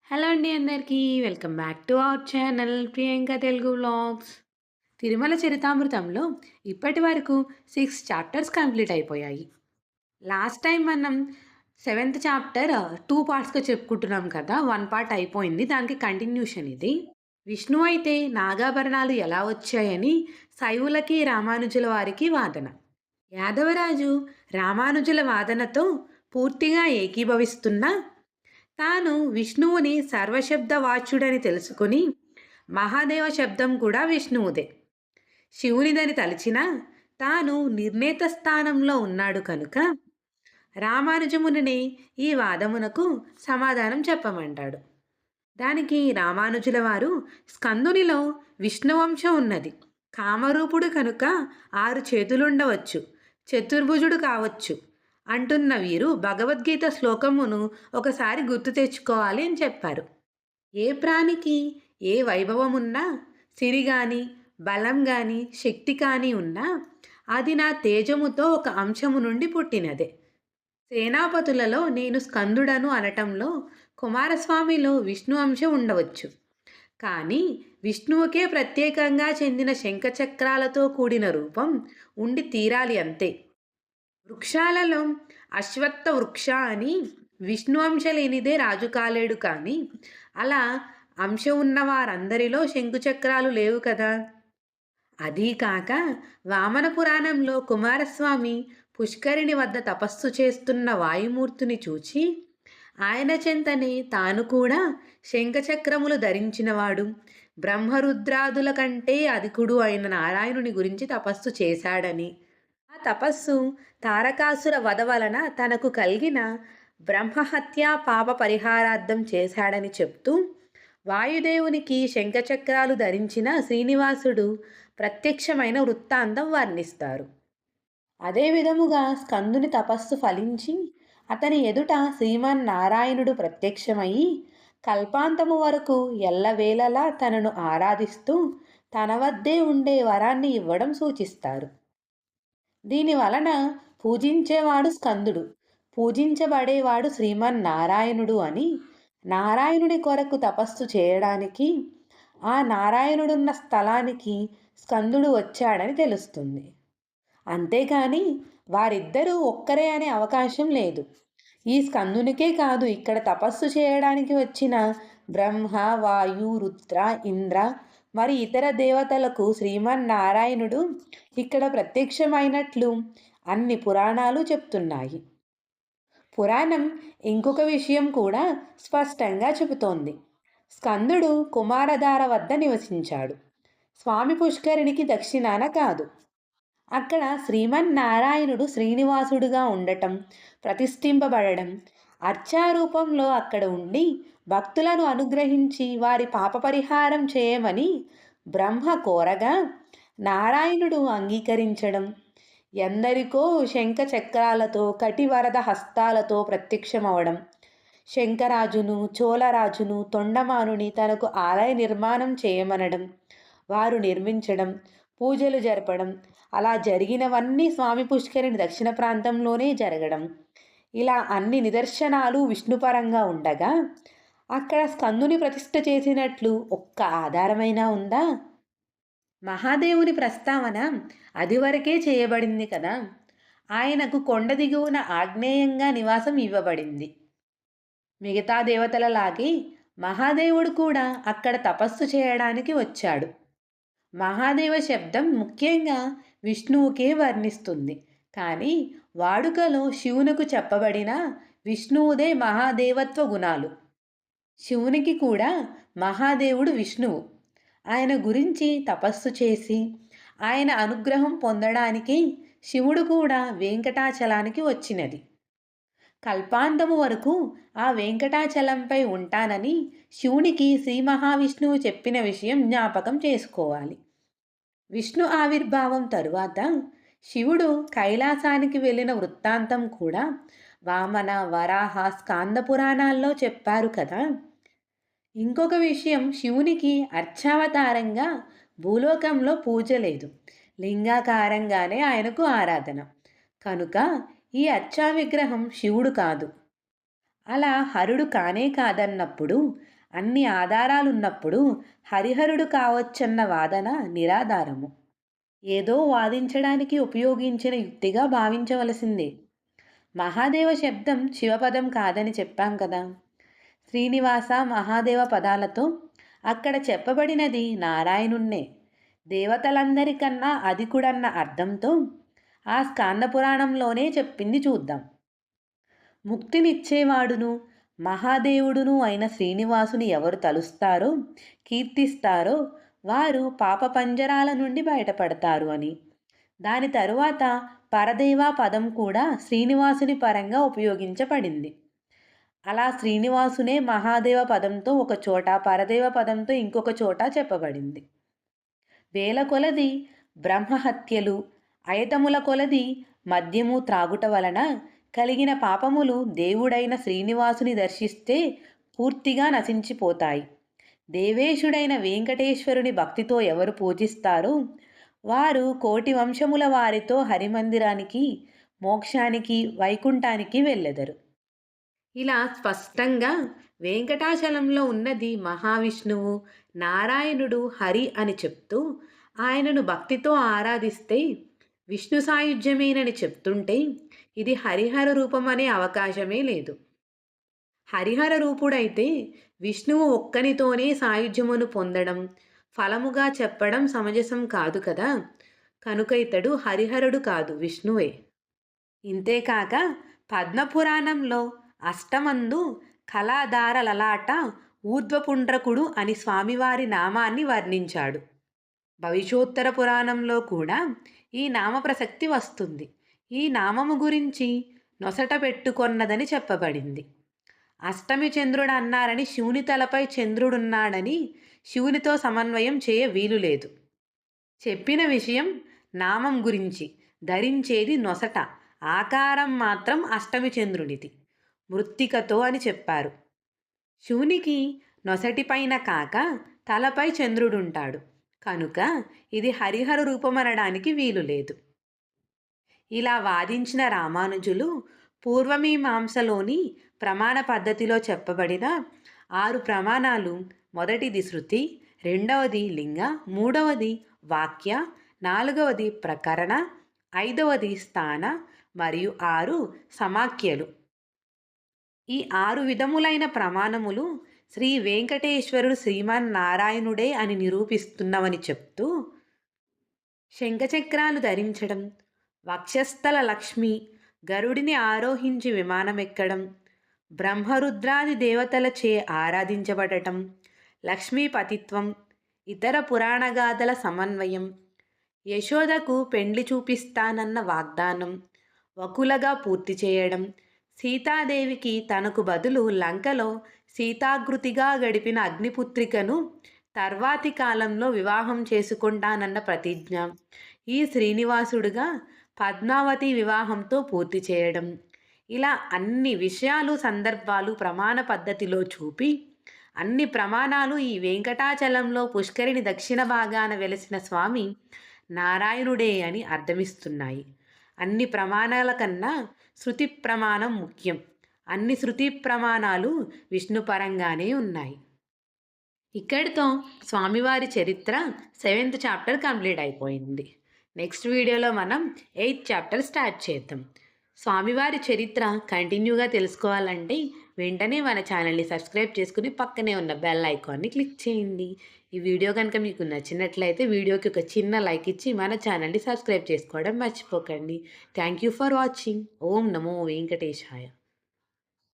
Hello అండి అందరికీ. Welcome back to our channel Priyanka Telugu vlogs. Tirumala చరితామృతంలో ఇప్పటి వరకు 6 చాప్టర్స్ కంప్లీట్ అయిపోయాయి. లాస్ట్ టైం మనం సెవెంత్ చాప్టర్ 2 పార్ట్స్‌గా చెప్పుకుంటున్నాం కదా! 1 పార్ట్ అయిపోయింది. దానికి కంటిన్యూషన్ ఇది. విష్ణువు అయితే నాగాభరణాలు ఎలా వచ్చాయని శైవులకి, రామానుజుల వారికి వాదన. యాదవరాజు రామానుజుల వాదనతో పూర్తిగా ఏకీభవిస్తున్నా తాను విష్ణువుని సర్వశబ్ద వాచ్యుడని తెలుసుకుని మహాదేవ శబ్దం కూడా విష్ణువుదే. శివునిదని తలిచినా తాను నిర్ణేత స్థానంలో ఉన్నాడు కనుక రామానుజమునినే ఈ వాదమునకు సమాధానం చెప్పమంటాడు. దానికి రామానుజుల వారు స్కందునిలో విష్ణువంశం ఉన్నది. కామరూపుడు కనుక 6 చేతులుండవచ్చు, చతుర్భుజుడు కావచ్చు అంటున్న వీరు భగవద్గీత శ్లోకమును ఒకసారి గుర్తు తెచ్చుకోవాలి అని చెప్పారు. ఏ ప్రాణికి ఏ వైభవమున్నా, సిరి గాని, బలం గాని, శక్తి కానీ ఉన్నా అది నా తేజముతో ఒక అంశము నుండి పుట్టినదే. సేనాపతులలో నేను స్కందుడను అనటంలో కుమారస్వామిలో విష్ణు అంశం ఉండవచ్చు. కానీ విష్ణువుకే ప్రత్యేకంగా చెందిన శంఖచక్రాలతో కూడిన రూపం ఉండి తీరాలి అంతే. వృక్షాలలో అశ్వత్థ వృక్ష అని విష్ణు అంశ లేనిదే రాజు కాలేడు కానీ అలా అంశ ఉన్న వారందరిలో శంకుచక్రాలు లేవు కదా. అదీ కాక వామన పురాణంలో కుమారస్వామి పుష్కరిణి వద్ద తపస్సు చేస్తున్న వాయుమూర్తిని చూచి ఆయన చెంతనే తాను కూడా శంఖచక్రములు ధరించినవాడు బ్రహ్మరుద్రాదుల కంటే అధికుడు అయిన నారాయణుని గురించి తపస్సు చేశాడని, ఆ తపస్సు తారకాసుర వధ వలన తనకు కలిగిన బ్రహ్మహత్య పాప పరిహారార్థం చేశాడని చెప్తూ వాయుదేవునికి శంఖచక్రాలు ధరించిన శ్రీనివాసుడు ప్రత్యక్షమైన వృత్తాంతం వర్ణిస్తారు. అదే విధముగా స్కందుని తపస్సు ఫలించి అతని ఎదుట శ్రీమన్నారాయణుడు ప్రత్యక్షమయ్యి కల్పాంతము వరకు ఎల్లవేళలా తనను ఆరాధిస్తూ తన వద్దే ఉండే వరాన్ని ఇవ్వడం సూచిస్తారు. దీని వలన పూజించేవాడు స్కందుడు, పూజించబడేవాడు శ్రీమన్నారాయణుడు అని, నారాయణుడి కొరకు తపస్సు చేయడానికి ఆ నారాయణుడున్న స్థలానికి స్కందుడు వచ్చాడని తెలుస్తుంది. అంతేకాని వారిద్దరూ ఒక్కరే అనే అవకాశం లేదు. ఈ స్కందునికే కాదు, ఇక్కడ తపస్సు చేయడానికి వచ్చిన బ్రహ్మ, వాయు, రుద్ర, ఇంద్ర మరి ఇతర దేవతలకు శ్రీమన్నారాయణుడు ఇక్కడ ప్రత్యక్షమైనట్లు అన్ని పురాణాలు చెప్తున్నాయి. పురాణం ఇంకొక విషయం కూడా స్పష్టంగా చెబుతోంది. స్కందుడు కుమారధార వద్ద నివసించాడు. స్వామి పుష్కరిణికి దక్షిణాన కాదు. అక్కడ శ్రీమన్నారాయణుడు శ్రీనివాసుడుగా ఉండటం, ప్రతిష్ఠింపబడడం, అర్చారూపంలో అక్కడ ఉండి భక్తులను అనుగ్రహించి వారి పాపపరిహారం చేయమని బ్రహ్మ కోరగా నారాయణుడు అంగీకరించడం, ఎందరికో శంఖ చక్రాలతో కటివరద హస్తాలతో ప్రత్యక్షమవడం, శంకరాజును చోళరాజును తొండమానుని తనకు ఆలయ నిర్మాణం చేయమనడం, వారు నిర్మించడం, పూజలు జరపడం, అలా జరిగినవన్నీ స్వామి పుష్కరిణి దక్షిణ ప్రాంతంలోనే జరగడం, ఇలా అన్ని నిదర్శనాలు విష్ణుపరంగా ఉండగా అక్కడ స్కందుని ప్రతిష్ఠ చేసినట్లు ఒక్క ఆధారమైనా ఉందా? మహాదేవుని ప్రస్తావన అదివరకే చేయబడింది కదా. ఆయనకు కొండ దిగువన ఆగ్నేయంగా నివాసం ఇవ్వబడింది. మిగతా దేవతలలాగే మహాదేవుడు కూడా అక్కడ తపస్సు చేయడానికి వచ్చాడు. మహాదేవ శబ్దం ముఖ్యంగా విష్ణువుకే వర్ణిస్తుంది. కానీ వాడుకలో శివునకు చెప్పబడిన విష్ణువుదే మహాదేవత్వ గుణాలు. శివునికి కూడా మహాదేవుడు విష్ణువు. ఆయన గురించి తపస్సు చేసి ఆయన అనుగ్రహం పొందడానికి శివుడు కూడా వెంకటాచలానికి వచ్చినది. కల్పాంతము వరకు ఆ వెంకటాచలంపై ఉంటానని శివునికి శ్రీ మహావిష్ణువు చెప్పిన విషయం జ్ఞాపకం చేసుకోవాలి. విష్ణు ఆవిర్భావం తరువాత శివుడు కైలాసానికి వెళ్ళిన వృత్తాంతం కూడా వామన, వరాహ, స్కాంద పురాణాల్లో చెప్పారు కదా. ఇంకొక విషయం, శివునికి అర్చావతారంగా భూలోకంలో పూజ లేదు, లింగాకారంగానే ఆయనకు ఆరాధన. కనుక ఈ అర్చా విగ్రహం శివుడు కాదు. అలా హరుడు కానే కాదన్నప్పుడు అన్ని ఆధారాలున్నప్పుడు హరిహరుడు కావచ్చన్న వాదన నిరాధారము. ఏదో వాదించడానికి ఉపయోగించిన యుక్తిగా భావించవలసిందే. మహాదేవ శబ్దం శివపదం కాదని చెప్పాం కదా. శ్రీనివాస మహాదేవ పదాలతో అక్కడ చెప్పబడినది నారాయణున్నే. దేవతలందరికన్నా అధికుడన్న అర్థంతో ఆ స్కాంద పురాణంలోనే చెప్పింది చూద్దాం. ముక్తినిచ్చేవాడును మహాదేవుడును అయిన శ్రీనివాసుని ఎవరు తలుస్తారో కీర్తిస్తారో వారు పాప పంజరాల నుండి బయటపడతారు అని. దాని తరువాత పరదేవ పదం కూడా శ్రీనివాసుని పరంగా ఉపయోగించబడింది. అలా శ్రీనివాసునే మహాదేవ పదంతో ఒక చోట, పరదేవ పదంతో ఇంకొక చోట చెప్పబడింది. వేల కొలది బ్రహ్మహత్యలు, అయతముల కొలది మద్యము త్రాగుట వలన కలిగిన పాపములు దేవుడైన శ్రీనివాసుని దర్శిస్తే పూర్తిగా నశించిపోతాయి. దేవేశుడైన వెంకటేశ్వరుని భక్తితో ఎవరు పూజిస్తారో వారు కోటి వంశముల వారితో హరిమందిరానికి, మోక్షానికి, వైకుంఠానికి వెళ్ళెదరు. ఇలా స్పష్టంగా వెంకటాచలంలో ఉన్నది మహావిష్ణువు, నారాయణుడు, హరి అని చెప్తూ ఆయనను భక్తితో ఆరాధిస్తే విష్ణు సాయుధ్యమేనని చెప్తుంటే ఇది హరిహర రూపం అనే అవకాశమే లేదు. హరిహర రూపుడైతే విష్ణువు ఒక్కనితోనే సాయుధ్యమును పొందడం, ఫలముగా చెప్పడం సమంజసం కాదు కదా. కనుక ఇతడు హరిహరుడు కాదు, విష్ణువే. ఇంతేకాక పద్మపురాణంలో అష్టమందు కళాధార లలాట ఊర్ధ్వపుండ్రకుడు అని స్వామివారి నామాన్ని వర్ణించాడు. భవిష్యోత్తర పురాణంలో కూడా ఈ నామ ప్రసక్తి వస్తుంది. ఈ నామము గురించి నొసట పెట్టుకొన్నదని చెప్పబడింది. అష్టమి చంద్రుడు అన్నారని శివుని తలపై చంద్రుడున్నాడని శివునితో సమన్వయం చేయ వీలు లేదు. చెప్పిన విషయం నామం గురించి, ధరించేది నొసట, ఆకారం మాత్రం అష్టమి చంద్రునిది, మృత్తికతో అని చెప్పారు. శివునికి నొసటిపైన కాక తలపై చంద్రుడుంటాడు కనుక ఇది హరిహర రూపమనడానికి వీలు లేదు. ఇలా వాదించిన రామానుజులు పూర్వమీమాంసలోని ప్రమాణ పద్ధతిలో చెప్పబడిన 6 ప్రమాణాలు, మొదటిది శృతి, రెండవది లింగ, మూడవది వాక్య, నాలుగవది ప్రకరణ, ఐదవది స్థాన మరియు 6 సమాఖ్యలు. ఈ 6 విధములైన ప్రమాణములు శ్రీ వెంకటేశ్వరుడు శ్రీమన్నారాయణుడే అని నిరూపిస్తున్నవని చెప్తూ శంఖచక్రాలు ధరించడం, వక్షస్థల లక్ష్మి గరుడిని ఆరోహించి విమానమెక్కడం, బ్రహ్మరుద్రాది దేవతలచే ఆరాధించబడటం, లక్ష్మీపతిత్వం, ఇతర పురాణగాథల సమన్వయం, యశోదకు పెండ్లి చూపిస్తానన్న వాగ్దానం వకులగా పూర్తి చేయడం, సీతాదేవికి తనకు బదులు లంకలో సీతాగృతిగా గడిపిన అగ్నిపుత్రికను తర్వాతి కాలంలో వివాహం చేసుకుంటానన్న ప్రతిజ్ఞ, ఈ శ్రీనివాసుడుగా పద్మావతి వివాహంతో పూర్తి చేయడం, ఇలా అన్ని విషయాలు, సందర్భాలు ప్రమాణ పద్ధతిలో చూపి అన్ని ప్రమాణాలు ఈ వెంకటాచలంలో పుష్కరిణి దక్షిణ భాగాన వెలసిన స్వామి నారాయణుడే అని అర్థమిస్తున్నాయి. అన్ని ప్రమాణాల కన్నా శృతి ప్రమాణం ముఖ్యం. అన్ని శృతి ప్రమాణాలు విష్ణుపరంగానే ఉన్నాయి. ఇక్కడితో స్వామివారి చరిత్ర 7th చాప్టర్ కంప్లీట్ అయిపోయింది. నెక్స్ట్ వీడియోలో మనం 8th చాప్టర్ స్టార్ట్ చేద్దాం. స్వామివారి చరిత్ర కంటిన్యూగా తెలుసుకోవాలంటే వెంటనే మన ఛానల్ని సబ్స్క్రైబ్ చేసుకుని పక్కనే ఉన్న బెల్ ఐకాన్ని క్లిక్ చేయండి. ఈ వీడియో కనుక మీకు నచ్చినట్లయితే వీడియోకి ఒక చిన్న లైక్ ఇచ్చి మన ఛానల్ని సబ్స్క్రైబ్ చేసుకోవడం మర్చిపోకండి. Thank you for watching. Om నమో వెంకటేశాయ.